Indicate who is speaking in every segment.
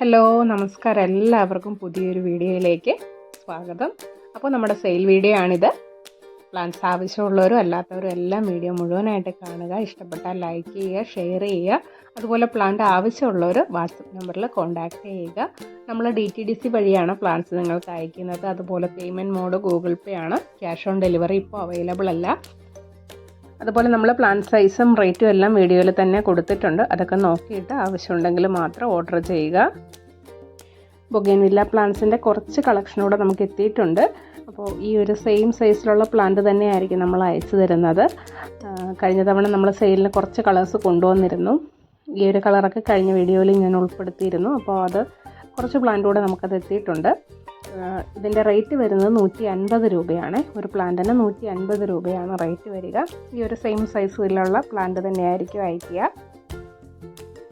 Speaker 1: Hello നമസ്കാരം, എല്ലാവർക്കും പുതിയൊരു വീഡിയോയിലേക്ക് സ്വാഗതം. അപ്പോൾ നമ്മുടെ സെയിൽ വീഡിയോ ആണിത്. പ്ലാൻസ് ആവശ്യമുള്ളവരും അല്ലാത്തവരും എല്ലാം വീഡിയോ മുഴുവനായിട്ട് കാണുക. ഇഷ്ടപ്പെട്ടാൽ ലൈക്ക് ചെയ്യുക, ഷെയർ ചെയ്യുക. അതുപോലെ പ്ലാന്റ് ആവശ്യമുള്ളവർ വാട്സപ്പ് നമ്പറിൽ കോൺടാക്റ്റ് ചെയ്യുക. നമ്മൾ DTDC വഴിയാണ് പ്ലാൻസ് നിങ്ങൾക്ക് അയക്കുന്നത്. അതുപോലെ പേയ്മെൻറ്റ് മോഡ് ഗൂഗിൾ പേ ആണ്. ക്യാഷ് ഓൺ ഡെലിവറി ഇപ്പോൾ അവൈലബിൾ അല്ല. അതുപോലെ നമ്മൾ പ്ലാൻ സൈസും റേറ്റും എല്ലാം വീഡിയോയിൽ തന്നെ കൊടുത്തിട്ടുണ്ട്. അതൊക്കെ നോക്കിയിട്ട് ആവശ്യമുണ്ടെങ്കിൽ മാത്രം ഓർഡർ ചെയ്യുക. ബൊഗേൻവില്ല പ്ലാന്റ്സിൻ്റെ കുറച്ച് കളക്ഷനോടെ നമുക്ക് എത്തിയിട്ടുണ്ട്. അപ്പോൾ ഈ ഒരു സെയിം സൈസിലുള്ള പ്ലാന്റ് തന്നെയായിരിക്കും നമ്മൾ അയച്ചു തരുന്നത്. കഴിഞ്ഞ തവണ നമ്മൾ സെയിലിന് കുറച്ച് കളേഴ്സ് കൊണ്ടുവന്നിരുന്നു. ഈ ഒരു കളറൊക്കെ കഴിഞ്ഞ വീഡിയോയിൽ ഞാൻ ഉൾപ്പെടുത്തിയിരുന്നു. അപ്പോൾ അത് കുറച്ച് പ്ലാന്റ് കൂടെ നമുക്കത് എത്തിയിട്ടുണ്ട്. ഇതിൻ്റെ റേറ്റ് വരുന്നത് 150 രൂപയാണ്. ഒരു പ്ലാന്റിന് 150 രൂപയാണ് റേറ്റ് വരിക. ഈ ഒരു സെയിം സൈസിലുള്ള പ്ലാന്റ് തന്നെയായിരിക്കും അയക്കുക.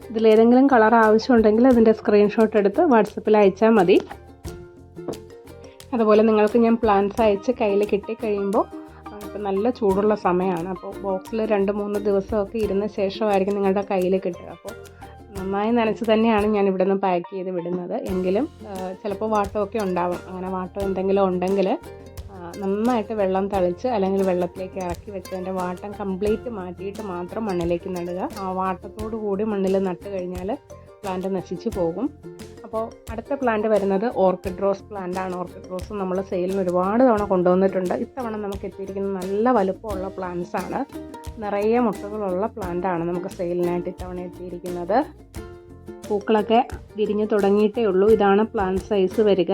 Speaker 1: ഇതിലേതെങ്കിലും കളർ ആവശ്യമുണ്ടെങ്കിൽ അതിൻ്റെ സ്ക്രീൻഷോട്ട് എടുത്ത് വാട്സപ്പിൽ അയച്ചാൽ മതി. അതുപോലെ നിങ്ങൾക്ക് ഞാൻ പ്ലാന്റ്സ് അയച്ച് കയ്യിൽ കിട്ടിക്കഴിയുമ്പോൾ ഇപ്പോൾ നല്ല ചൂടുള്ള സമയമാണ്. അപ്പോൾ ബോക്സിൽ 2-3 ദിവസമൊക്കെ ഇരുന്ന ശേഷമായിരിക്കും നിങ്ങളുടെ കയ്യിൽ കിട്ടുക. അപ്പോൾ നന്നായി നനച്ച് തന്നെയാണ് ഞാൻ ഇവിടെ നിന്ന് പാക്ക് ചെയ്ത് വിടുന്നത്. എങ്കിലും ചിലപ്പോൾ വാട്ടമൊക്കെ ഉണ്ടാവും. അങ്ങനെ വാട്ടം എന്തെങ്കിലും ഉണ്ടെങ്കിൽ നന്നായിട്ട് വെള്ളം തളിച്ച് അല്ലെങ്കിൽ വെള്ളത്തിലേക്ക് ഇറക്കി വെച്ചതിൻ്റെ വാട്ടം കംപ്ലീറ്റ് മാറ്റിയിട്ട് മാത്രം മണ്ണിലേക്ക് നടുക. ആ വാട്ടത്തോടു കൂടി മണ്ണിൽ നട്ട് കഴിഞ്ഞാൽ പ്ലാന്റ് നശിച്ചു പോകും. അപ്പോൾ അടുത്ത പ്ലാന്റ് വരുന്നത് ഓർക്കിഡ് റോസ് പ്ലാന്റ് ആണ്. ഓർക്കിഡ് റോസ് നമ്മൾ സെയിലിന് ഒരുപാട് തവണ കൊണ്ടുവന്നിട്ടുണ്ട്. ഇത്തവണ നമുക്ക് എത്തിയിരിക്കുന്നത് നല്ല വലുപ്പമുള്ള പ്ലാന്റ്സ് ആണ്. നിറയെ മുട്ടുകളുള്ള പ്ലാന്റ് ആണ് നമുക്ക് സെയിലിനായിട്ട് ഇത്തവണ എത്തിയിരിക്കുന്നത്. പൂക്കളൊക്കെ വിരിഞ്ഞ് തുടങ്ങിയിട്ടേ ഉള്ളൂ. ഇതാണ് പ്ലാന്റ് സൈസ് വരിക.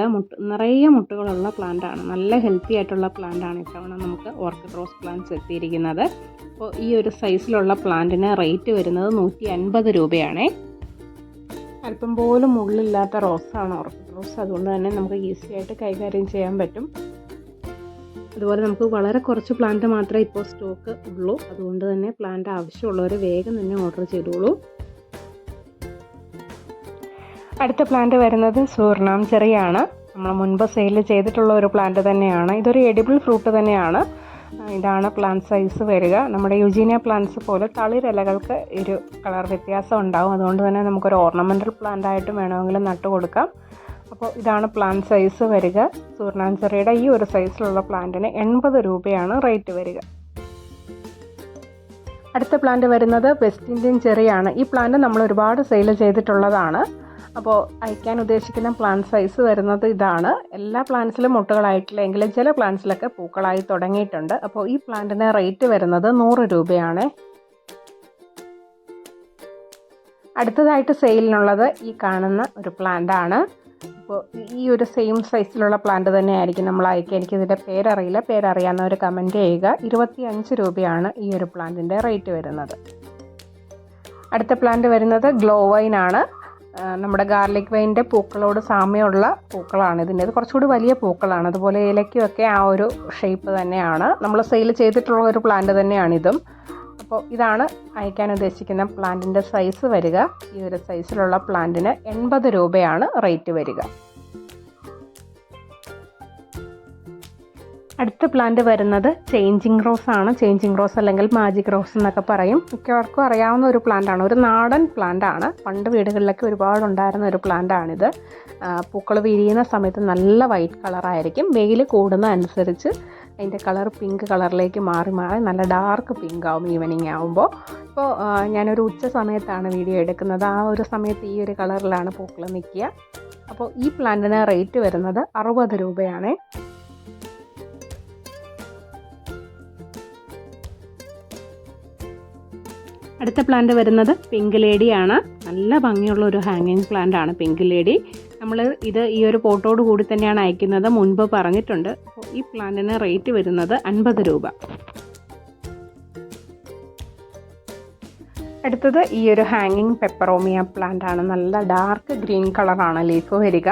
Speaker 1: നിറയെ മുട്ടുകളുള്ള പ്ലാന്റ് ആണ്. നല്ല ഹെൽത്തി ആയിട്ടുള്ള പ്ലാന്റ് ആണ് ഇത്തവണ നമുക്ക് ഓർക്കിഡ് റോസ് പ്ലാന്റ്സ് എത്തിയിരിക്കുന്നത്. അപ്പോൾ ഈ ഒരു സൈസിലുള്ള പ്ലാന്റിന് റേറ്റ് വരുന്നത് 150 രൂപയാണേ. അല്പം പോലും മുള്ളില്ലാത്ത റോസാണ് ഓർക്കിഡ് റോസ്. അതുകൊണ്ട് തന്നെ നമുക്ക് ഈസി ആയിട്ട് കൈകാര്യം ചെയ്യാൻ പറ്റും. അതുപോലെ നമുക്ക് വളരെ കുറച്ച് പ്ലാന്റ് മാത്രമേ ഇപ്പോൾ സ്റ്റോക്ക് ഉള്ളൂ. അതുകൊണ്ട് തന്നെ പ്ലാന്റ് ആവശ്യമുള്ളവർ വേഗം തന്നെ ഓർഡർ ചെയ്തോളൂ. അടുത്ത പ്ലാന്റ് വരുന്നത് സൂർനാം ചെറിയാണ്. നമ്മൾ മുൻപ് സെയിൽ ചെയ്തിട്ടുള്ള ഒരു പ്ലാന്റ് തന്നെയാണ്. ഇതൊരു എഡിബിൾ ഫ്രൂട്ട് തന്നെയാണ്. ഇതാണ് പ്ലാന്റ് സൈസ് വരിക. നമ്മുടെ യുജീനിയ പ്ലാന്റ്സ് പോലെ തളിരിലകൾക്ക് ഒരു കളർ വ്യത്യാസം ഉണ്ടാവും. അതുകൊണ്ട് തന്നെ നമുക്കൊരു ഓർണമെൻ്റൽ പ്ലാന്റ് ആയിട്ടും വേണമെങ്കിൽ നട്ടു കൊടുക്കാം. അപ്പോൾ ഇതാണ് പ്ലാന്റ് സൈസ് വരിക. സൂർനാം ചെറിയുടെ ഈ ഒരു സൈസിലുള്ള പ്ലാന്റിന് 80 രൂപയാണ് റേറ്റ് വരിക. അടുത്ത പ്ലാന്റ് വരുന്നത് വെസ്റ്റ് ഇന്ത്യൻ ചെറിയാണ്. ഈ പ്ലാന്റ് നമ്മൾ ഒരുപാട് സെയിൽ ചെയ്തിട്ടുള്ളതാണ്. അപ്പോൾ അയക്കാൻ ഉദ്ദേശിക്കുന്ന പ്ലാന്റ് സൈസ് വരുന്നത് ഇതാണ്. എല്ലാ പ്ലാന്റ്സിലും മുട്ടുകളായിട്ടില്ല, എങ്കിലും ചില പ്ലാന്റ്സിലൊക്കെ പൂക്കളായി തുടങ്ങിയിട്ടുണ്ട്. അപ്പോൾ ഈ പ്ലാന്റിന് റേറ്റ് വരുന്നത് 100 രൂപയാണ്. അടുത്തതായിട്ട് സെയിലിനുള്ളത് ഈ കാണുന്ന ഒരു പ്ലാന്റ് ആണ്. അപ്പോൾ ഈ ഒരു സെയിം സൈസിലുള്ള പ്ലാന്റ് തന്നെയായിരിക്കും നമ്മൾ അയക്കുക. എനിക്കിതിൻ്റെ പേരറിയില്ല. പേരറിയാവുന്നവർ കമൻറ്റ് ചെയ്യുക. 25 രൂപയാണ് ഈ ഒരു പ്ലാന്റിൻ്റെ റേറ്റ് വരുന്നത്. അടുത്ത പ്ലാന്റ് വരുന്നത് ഗ്ലോ വൈൻ ആണ്. നമ്മുടെ ഗാർലിക് വൈൻ്റെ പൂക്കളോട് സാമ്യമുള്ള പൂക്കളാണ് ഇതിൻ്റെ. ഇത് കുറച്ചുകൂടി വലിയ പൂക്കളാണ്. അതുപോലെ ഇലയ്ക്കുമൊക്കെ ആ ഒരു ഷേപ്പ് തന്നെയാണ്. നമ്മൾ സെയിൽ ചെയ്തിട്ടുള്ള ഒരു പ്ലാന്റ് തന്നെയാണിതും. അപ്പോൾ ഇതാണ് അയക്കാൻ ഉദ്ദേശിക്കുന്ന പ്ലാന്റിൻ്റെ സൈസ് വരിക. ഈ ഒരു സൈസിലുള്ള പ്ലാന്റിന് 80 രൂപയാണ് റേറ്റ് വരിക. അടുത്ത പ്ലാന്റ് വരുന്നത് ചേഞ്ചിങ് റോസ് ആണ്. ചേഞ്ചിങ് റോസ് അല്ലെങ്കിൽ മാജിക് റോസ് എന്നൊക്കെ പറയും. മിക്കവർക്കും അറിയാവുന്ന ഒരു പ്ലാന്റ് ആണ്. ഒരു നാടൻ പ്ലാന്റ് ആണ്. പണ്ട് വീടുകളിലൊക്കെ ഒരുപാട് ഉണ്ടായിരുന്ന ഒരു പ്ലാന്റ് ആണിത്. പൂക്കൾ വിരിയുന്ന സമയത്ത് നല്ല വൈറ്റ് കളറായിരിക്കും. വെയിൽ കൂടുന്ന അനുസരിച്ച് അതിൻ്റെ കളർ പിങ്ക് കളറിലേക്ക് മാറി നല്ല ഡാർക്ക് പിങ്ക് ആവും ഈവനിങ് ആവുമ്പോൾ. ഇപ്പോൾ ഞാനൊരു ഉച്ച സമയത്താണ് വീഡിയോ എടുക്കുന്നത്. ആ ഒരു സമയത്ത് ഈ ഒരു കളറിലാണ് പൂക്കൾ നിൽക്കുക. അപ്പോൾ ഈ പ്ലാന്റിന് റേറ്റ് വരുന്നത് 60 രൂപയാണ്. അടുത്ത പ്ലാന്റ് വരുന്നത് പിങ്ക് ലേഡിയാണ്. നല്ല ഭംഗിയുള്ള ഒരു ഹാങ്ങിങ് പ്ലാന്റ് ആണ് പിങ്ക് ലേഡി. നമ്മൾ ഈ ഒരു പോട്ടോട് കൂടി തന്നെയാണ് അയക്കുന്നത്, മുൻപ് പറഞ്ഞിട്ടുണ്ട്. അപ്പോൾ ഈ പ്ലാന്റിന് റേറ്റ് വരുന്നത് 50 രൂപ. അടുത്തത് ഈ ഒരു ഹാങ്ങിങ് പെപ്പറോമിയ പ്ലാന്റ് ആണ്. നല്ല ഡാർക്ക് ഗ്രീൻ കളറാണ് ലീഫ് വരിക.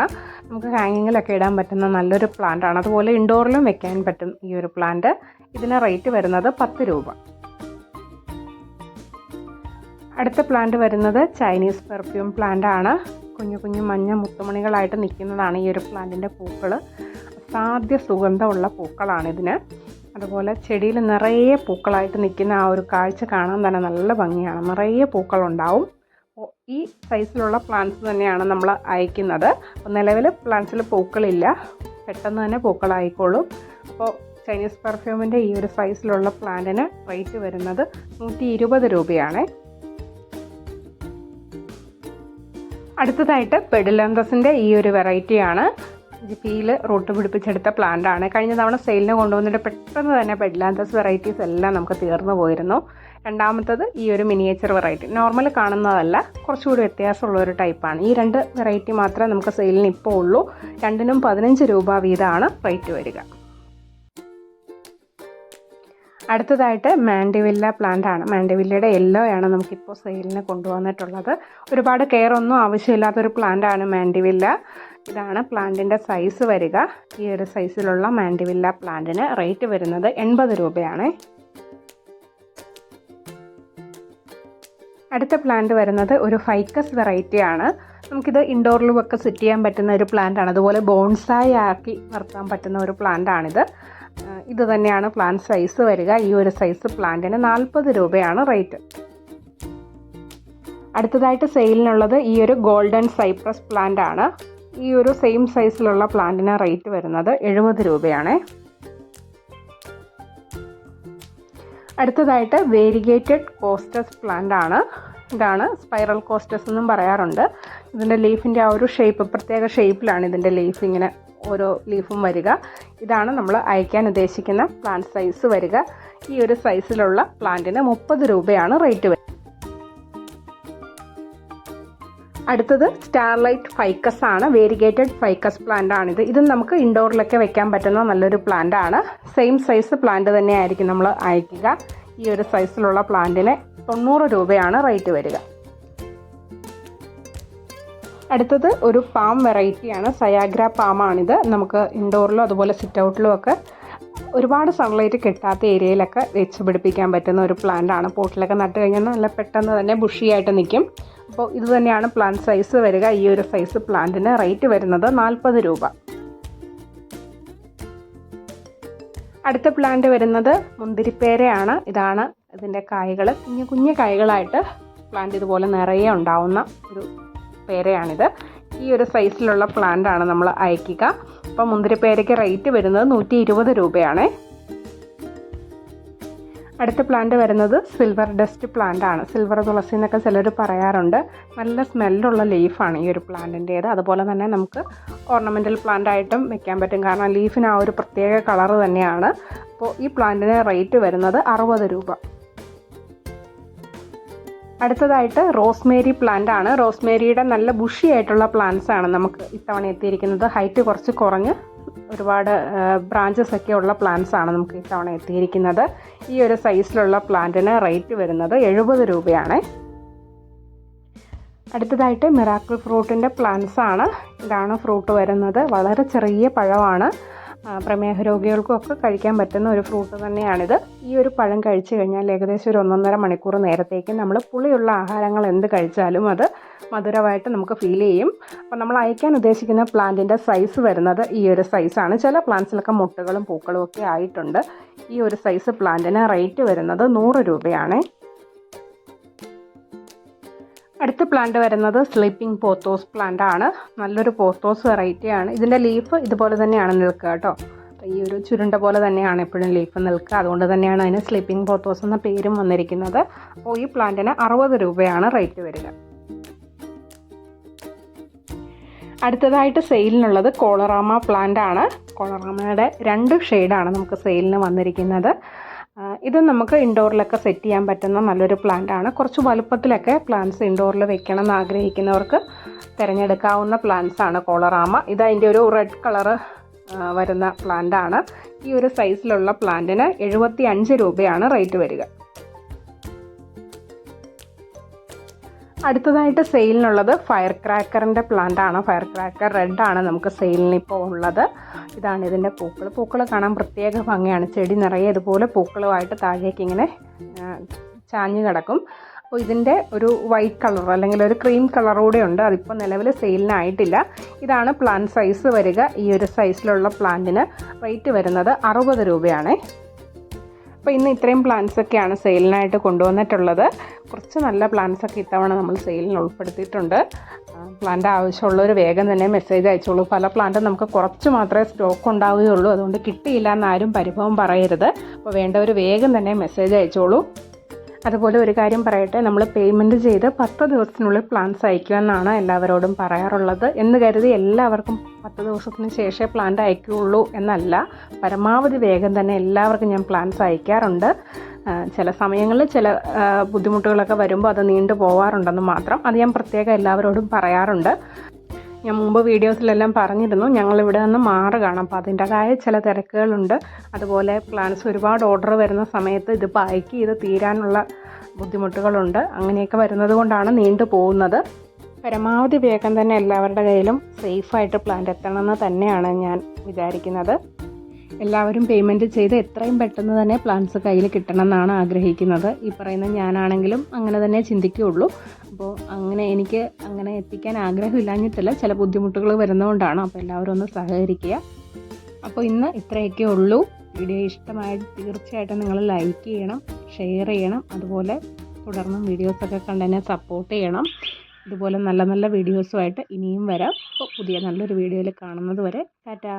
Speaker 1: നമുക്ക് ഹാങ്ങിങ്ങിലൊക്കെ ഇടാൻ പറ്റുന്ന നല്ലൊരു പ്ലാന്റ് ആണ്. അതുപോലെ ഇൻഡോറിലും വെക്കാൻ പറ്റും ഈ ഒരു പ്ലാന്റ്. ഇതിന് റേറ്റ് വരുന്നത് 10 രൂപ. അടുത്ത പ്ലാന്റ് വരുന്നത് ചൈനീസ് പെർഫ്യൂം പ്ലാന്റ് ആണ്. കുഞ്ഞു കുഞ്ഞു മഞ്ഞ മുത്തുമണികളായിട്ട് നിൽക്കുന്നതാണ് ഈ ഒരു പ്ലാന്റിൻ്റെ പൂക്കൾ. അസാധ്യ സുഗന്ധമുള്ള പൂക്കളാണിതിന്. അതുപോലെ ചെടിയിൽ നിറയെ പൂക്കളായിട്ട് നിൽക്കുന്ന ആ ഒരു കാഴ്ച കാണാൻ തന്നെ നല്ല ഭംഗിയാണ്. നിറയെ പൂക്കളുണ്ടാവും. ഈ സൈസിലുള്ള പ്ലാന്റ്സ് തന്നെയാണ് നമ്മൾ അയക്കുന്നത്. അപ്പോൾ നിലവിൽ പ്ലാന്റ്സിൽ പൂക്കളില്ല, പെട്ടെന്ന് തന്നെ പൂക്കളായിക്കോളും. അപ്പോൾ ചൈനീസ് പെർഫ്യൂമിൻ്റെ ഈ ഒരു സൈസിലുള്ള പ്ലാന്റിന് റേറ്റ് വരുന്നത് 120 രൂപയാണ്. അടുത്തതായിട്ട് പെഡിലാന്തസിൻ്റെ ഈ ഒരു വെറൈറ്റിയാണ്. ജിപ്പിയിൽ റൂട്ട് പിടിപ്പിച്ചെടുത്ത പ്ലാന്റ് ആണ്. കഴിഞ്ഞ തവണ സെയിലിന് കൊണ്ടുവന്നിട്ട് പെട്ടെന്ന് തന്നെ പെഡിലാന്തസ് വെറൈറ്റീസ് എല്ലാം നമുക്ക് തീർന്നു പോയിരുന്നു. രണ്ടാമത്തത് ഈ ഒരു മിനിയേച്ചർ വെറൈറ്റി, നോർമൽ കാണുന്നതല്ല, കുറച്ചുകൂടി വ്യത്യാസമുള്ള ഒരു ടൈപ്പാണ്. ഈ 2 വെറൈറ്റി മാത്രമേ നമുക്ക് സെയിലിന് ഇപ്പോൾ ഉള്ളൂ. രണ്ടിനും 15 രൂപ വീതമാണ് റേറ്റ് വരിക. അടുത്തതായിട്ട് മാൻഡിവില്ല പ്ലാന്റ് ആണ്. മാൻഡിവില്ലയുടെ യെല്ലോ ആണ് നമുക്കിപ്പോൾ സെയിലിന് കൊണ്ടുവന്നിട്ടുള്ളത്. ഒരുപാട് കെയർ ഒന്നും ആവശ്യമില്ലാത്തൊരു പ്ലാന്റ് ആണ് മാൻഡിവില്ല. ഇതാണ് പ്ലാന്റിൻ്റെ സൈസ് വരിക. ഈ ഒരു സൈസിലുള്ള മാൻഡിവില്ല പ്ലാന്റിന് റേറ്റ് വരുന്നത് 80 രൂപയാണ്. അടുത്ത പ്ലാന്റ് വരുന്നത് ഒരു ഫൈക്കസ് വെറൈറ്റി ആണ്. നമുക്കിത് ഇൻഡോറിലുമൊക്കെ സെറ്റ് ചെയ്യാൻ പറ്റുന്ന ഒരു പ്ലാന്റ് ആണ്. അതുപോലെ ബോൺസായി ആക്കി നിർത്താൻ പറ്റുന്ന ഒരു പ്ലാന്റ് ആണിത്. ഇത് തന്നെയാണ് പ്ലാന്റ് സൈസ് വരിക. ഈ ഒരു സൈസ് പ്ലാന്റിന് 40 രൂപയാണ് റേറ്റ്. അടുത്തതായിട്ട് സെയിലിനുള്ളത് ഈ ഒരു ഗോൾഡൻ സൈപ്രസ് പ്ലാന്റ് ആണ്. ഈ ഒരു സെയിം സൈസിലുള്ള പ്ലാന്റിന് റേറ്റ് വരുന്നത് 70 രൂപയാണ്. അടുത്തതായിട്ട് വേരിഗേറ്റഡ് കോസ്റ്റസ് പ്ലാന്റ് ആണ്. ഇതാണ് സ്പൈറൽ കോസ്റ്റസ് എന്നും പറയാറുണ്ട്. ഇതിൻ്റെ ലീഫിൻ്റെ ആ ഒരു ഷേപ്പ്, പ്രത്യേക ഷേപ്പിലാണ് ഇതിൻ്റെ ലീഫ്, ഇങ്ങനെ ഓരോ ലീഫും വരിക. ഇതാണ് നമ്മൾ അയക്കാൻ ഉദ്ദേശിക്കുന്ന പ്ലാന്റ് സൈസ് വരിക. ഈ ഒരു സൈസിലുള്ള പ്ലാന്റിന് 30 രൂപയാണ് റേറ്റ് വരിക. അടുത്തത് സ്റ്റാർലൈറ്റ് ഫൈക്കസ് ആണ്. വേരിഗേറ്റഡ് ഫൈക്കസ് പ്ലാന്റ് ആണിത്. ഇതും നമുക്ക് ഇൻഡോറിലൊക്കെ വെക്കാൻ പറ്റുന്ന നല്ലൊരു പ്ലാന്റ് ആണ്. സെയിം സൈസ് പ്ലാന്റ് തന്നെയായിരിക്കും നമ്മൾ അയക്കുക. ഈ ഒരു സൈസിലുള്ള പ്ലാന്റിന് 90 രൂപയാണ് റേറ്റ് വരിക. അടുത്തത് ഒരു പാം വെറൈറ്റിയാണ്. സയാഗ്ര പാമാണിത്. നമുക്ക് ഇൻഡോറിലും അതുപോലെ സിറ്റ് ഔട്ടിലും ഒക്കെ ഒരുപാട് സൺലൈറ്റ് കിട്ടാത്ത ഏരിയയിലൊക്കെ വെച്ച് പിടിപ്പിക്കാൻ പറ്റുന്ന ഒരു പ്ലാന്റ് ആണ്. പോട്ടിലൊക്കെ നട്ട് കഴിഞ്ഞാൽ നല്ല പെട്ടെന്ന് തന്നെ ബുഷിയായിട്ട് നിൽക്കും. അപ്പോൾ ഇത് തന്നെയാണ് പ്ലാന്റ് സൈസ് വരിക. ഈ ഒരു സൈസ് പ്ലാന്റിന് റേറ്റ് വരുന്നത് 40 രൂപ. അടുത്ത പ്ലാന്റ് വരുന്നത് മുന്തിരിപ്പേരയാണ്. ഇതാണ് ഇതിൻ്റെ കായ്കൾ. കുഞ്ഞു കായ്കളായിട്ട് പ്ലാന്റ് ഇതുപോലെ നിറയെ ഉണ്ടാവുന്ന ഒരു പേരയാണിത്. ഈ ഒരു സൈസിലുള്ള പ്ലാന്റ് ആണ് നമ്മൾ അയക്കുക. അപ്പോൾ മുന്തിരിപ്പേരയ്ക്ക് റേറ്റ് വരുന്നത് 120 രൂപയാണ്. അടുത്ത പ്ലാന്റ് വരുന്നത് സിൽവർ ഡസ്റ്റ് പ്ലാന്റ് ആണ്. സിൽവർ തുളസി എന്നൊക്കെ ചിലർ പറയാറുണ്ട്. നല്ല സ്മെല്ലുള്ള ലീഫാണ് ഈ ഒരു പ്ലാന്റിൻ്റേത്. അതുപോലെ തന്നെ നമുക്ക് ഓർണമെൻ്റൽ പ്ലാന്റ് ആയിട്ടും വെക്കാൻ പറ്റും, കാരണം ലീഫിന് ആ ഒരു പ്രത്യേക കളറ് തന്നെയാണ്. അപ്പോൾ ഈ പ്ലാന്റിന് റേറ്റ് വരുന്നത് 60 രൂപ. അടുത്തതായിട്ട് റോസ്മേരി പ്ലാന്റ് ആണ്. റോസ്മേരിയുടെ നല്ല ബുഷി ആയിട്ടുള്ള പ്ലാന്റ്സ് ആണ് നമുക്ക് ഇത്തവണ എത്തിയിരിക്കുന്നത്. ഹൈറ്റ് കുറച്ച് കുറഞ്ഞ് ഒരുപാട് ബ്രാഞ്ചസ് ഒക്കെ ഉള്ള പ്ലാന്റ്സ് ആണ് നമുക്ക് ഇത്തവണ എത്തിയിരിക്കുന്നത്. ഈ ഒരു സൈസിലുള്ള പ്ലാന്റിന് റേറ്റ് വരുന്നത് 70 രൂപയാണ്. അടുത്തതായിട്ട് മിറാക്കിൾ ഫ്രൂട്ടിൻ്റെ പ്ലാന്റ്സ് ആണ്. ഇതാണ് ഫ്രൂട്ട് വരുന്നത്. വളരെ ചെറിയ പഴമാണ്. പ്രമേഹ രോഗികൾക്കൊക്കെ കഴിക്കാൻ പറ്റുന്ന ഒരു ഫ്രൂട്ട് തന്നെയാണിത്. ഈ ഒരു പഴം കഴിച്ചു കഴിഞ്ഞാൽ ഏകദേശം ഒരു 1.5 മണിക്കൂർ നേരത്തേക്ക് നമ്മൾ പുളിയുള്ള ആഹാരങ്ങൾ എന്ത് കഴിച്ചാലും അത് മധുരമായിട്ട് നമുക്ക് ഫീൽ ചെയ്യും. അപ്പോൾ നമ്മൾ അയക്കാൻ ഉദ്ദേശിക്കുന്ന പ്ലാന്റിൻ്റെ സൈസ് വരുന്നത് ഈ ഒരു സൈസാണ്. ചില പ്ലാന്റ്സിലൊക്കെ മുട്ടുകളും പൂക്കളും ഒക്കെ ആയിട്ടുണ്ട്. ഈ ഒരു സൈസ് പ്ലാന്റിന് റേറ്റ് വരുന്നത് 100 രൂപയാണ്. അടുത്ത പ്ലാന്റ് വരുന്നത് സ്ലീപ്പിംഗ് പോത്തോസ് പ്ലാന്റ് ആണ്. നല്ലൊരു പോത്തോസ് വെറൈറ്റിയാണ്. ഇതിൻ്റെ ലീഫ് ഇതുപോലെ തന്നെയാണ് നിൽക്കുക കേട്ടോ. ഈ ഒരു ചുരുണ്ട പോലെ തന്നെയാണ് എപ്പോഴും ലീഫ് നിൽക്കുക. അതുകൊണ്ട് തന്നെയാണ് അതിന് സ്ലീപ്പിംഗ് പോത്തോസ് എന്ന പേരും വന്നിരിക്കുന്നത്. അപ്പോൾ ഈ പ്ലാന്റിന് 60 രൂപയാണ് റേറ്റ് വരിക. അടുത്തതായിട്ട് സെയിലിനുള്ളത് കോളറാമ പ്ലാന്റ് ആണ്. കോളറാമയുടെ 2 ഷെയ്ഡാണ് നമുക്ക് സെയിലിന് വന്നിരിക്കുന്നത്. ഇത് നമുക്ക് ഇൻഡോറിലൊക്കെ സെറ്റ് ചെയ്യാൻ പറ്റുന്ന നല്ലൊരു പ്ലാന്റ് ആണ്. കുറച്ച് വലുപ്പത്തിലൊക്കെ പ്ലാന്റ്സ് ഇൻഡോറിൽ വെക്കണം എന്ന് ആഗ്രഹിക്കുന്നവർക്ക് തിരഞ്ഞെടുക്കാവുന്ന പ്ലാന്റ്സ് ആണ് കോളറാമ. ഇത് അതിൻ്റെ ഒരു റെഡ് കളറ് വരുന്ന പ്ലാന്റ് ആണ്. ഈ ഒരു സൈസിലുള്ള പ്ലാന്റിന് 75 രൂപയാണ് റേറ്റ് വരിക. അടുത്തതായിട്ട് സെയിലിനുള്ളത് ഫയർ ക്രാക്കറിൻ്റെ പ്ലാന്റ് ആണ്. ഫയർ ക്രാക്കർ റെഡ് ആണ് നമുക്ക് സെയിലിന് ഇപ്പോൾ ഉള്ളത്. ഇതാണ് ഇതിൻ്റെ പൂക്കൾ കാണാൻ പ്രത്യേക ഭംഗിയാണ്. ചെടി നിറയെ ഇതുപോലെ പൂക്കളുമായിട്ട് താഴേക്ക് ഇങ്ങനെ ചാഞ്ഞ് കിടക്കും. അപ്പോൾ ഇതിൻ്റെ ഒരു വൈറ്റ് കളർ അല്ലെങ്കിൽ ഒരു ക്രീം കളറൂടെ ഉണ്ട്. അതിപ്പോൾ നിലവിൽ സെയിലിനായിട്ടില്ല. ഇതാണ് പ്ലാന്റ് സൈസ് വരിക. ഈ ഒരു സൈസിലുള്ള പ്ലാന്റിന് റേറ്റ് വരുന്നത് 60 രൂപയാണ്. അപ്പോൾ ഇന്ന് ഇത്രയും പ്ലാന്റ്സൊക്കെയാണ് സെയിലിനായിട്ട് കൊണ്ടുവന്നിട്ടുള്ളത്. കുറച്ച് നല്ല പ്ലാന്റ്സൊക്കെ ഇത്തവണ നമ്മൾ സെയിലിന് ഉൾപ്പെടുത്തിയിട്ടുണ്ട്. പ്ലാന്റ് ആവശ്യമുള്ളവർ വേഗം തന്നെ മെസ്സേജ് അയച്ചോളൂ. പല പ്ലാന്റും നമുക്ക് കുറച്ച് മാത്രമേ സ്റ്റോക്ക് ഉണ്ടാവുകയുള്ളൂ, അതുകൊണ്ട് കിട്ടിയില്ല എന്നാരും പരിഭവം പറയരുത്. അപ്പോൾ വേണ്ടവർ വേഗം തന്നെ മെസ്സേജ് അയച്ചോളൂ. അതുപോലെ ഒരു കാര്യം പറയട്ടെ, നമ്മൾ പേയ്മെൻറ്റ് ചെയ്ത് 10 ദിവസത്തിനുള്ളിൽ പ്ലാന്റ്സ് അയക്കുമെന്നാണ് എല്ലാവരോടും പറയാറുള്ളത്. എന്ന് കരുതി എല്ലാവർക്കും 10 ദിവസത്തിന് ശേഷമേ പ്ലാന്റ് അയക്കുകയുള്ളൂ എന്നല്ല. പരമാവധി വേഗം തന്നെ എല്ലാവർക്കും ഞാൻ പ്ലാന്റ്സ് അയക്കാറുണ്ട്. ചില സമയങ്ങളിൽ ചില ബുദ്ധിമുട്ടുകളൊക്കെ വരുമ്പോൾ അത് നീണ്ടു പോവാറുണ്ടെന്ന് മാത്രം. അത് ഞാൻ പ്രത്യേകം എല്ലാവരോടും പറയാറുണ്ട്. ഞാൻ മുമ്പ് വീഡിയോസിലെല്ലാം പറഞ്ഞിരുന്നു, ഞങ്ങളിവിടെ നിന്ന് മാറുകയാണ്. അപ്പോൾ അതിൻ്റെതായ ചില തിരക്കുകളുണ്ട്. അതുപോലെ പ്ലാന്റ്സ് ഒരുപാട് ഓർഡർ വരുന്ന സമയത്ത് ഇത് പായ്ക്ക് ചെയ്ത് തീരാനുള്ള ബുദ്ധിമുട്ടുകളുണ്ട്. അങ്ങനെയൊക്കെ വരുന്നത് കൊണ്ടാണ് നീണ്ടു പോകുന്നത്. പരമാവധി വേഗം തന്നെ എല്ലാവരുടെ കയ്യിലും സേഫായിട്ട് പ്ലാന്റ് എത്തണമെന്ന് തന്നെയാണ് ഞാൻ വിചാരിക്കുന്നത്. എല്ലാവരും പേയ്മെൻറ്റ് ചെയ്ത് എത്രയും പെട്ടെന്ന് തന്നെ പ്ലാന്റ്സ് കയ്യിൽ കിട്ടണമെന്നാണ് ആഗ്രഹിക്കുന്നത്. ഈ പറയുന്ന ഞാനാണെങ്കിലും അങ്ങനെ തന്നെ ചിന്തിക്കുകയുള്ളൂ. അപ്പോൾ എനിക്ക് അങ്ങനെ എത്തിക്കാൻ ആഗ്രഹമില്ലാഞ്ഞിട്ടല്ല, ചില ബുദ്ധിമുട്ടുകൾ വരുന്നതുകൊണ്ടാണ്. അപ്പോൾ എല്ലാവരും ഒന്ന് സഹകരിക്കുക. അപ്പോൾ ഇന്ന് ഇത്രയൊക്കെ ഉള്ളൂ. വീഡിയോ ഇഷ്ടമായിട്ട് തീർച്ചയായിട്ടും നിങ്ങൾ ലൈക്ക് ചെയ്യണം, ഷെയർ ചെയ്യണം. അതുപോലെ തുടർന്നും വീഡിയോസൊക്കെ കണ്ട് എന്നെ സപ്പോർട്ട് ചെയ്യണം. ഇതുപോലെ നല്ല നല്ല വീഡിയോസുമായിട്ട് ഇനിയും വരാം. അപ്പോൾ പുതിയ നല്ലൊരു വീഡിയോയിൽ കാണുന്നത് വരെ ടാറ്റാ.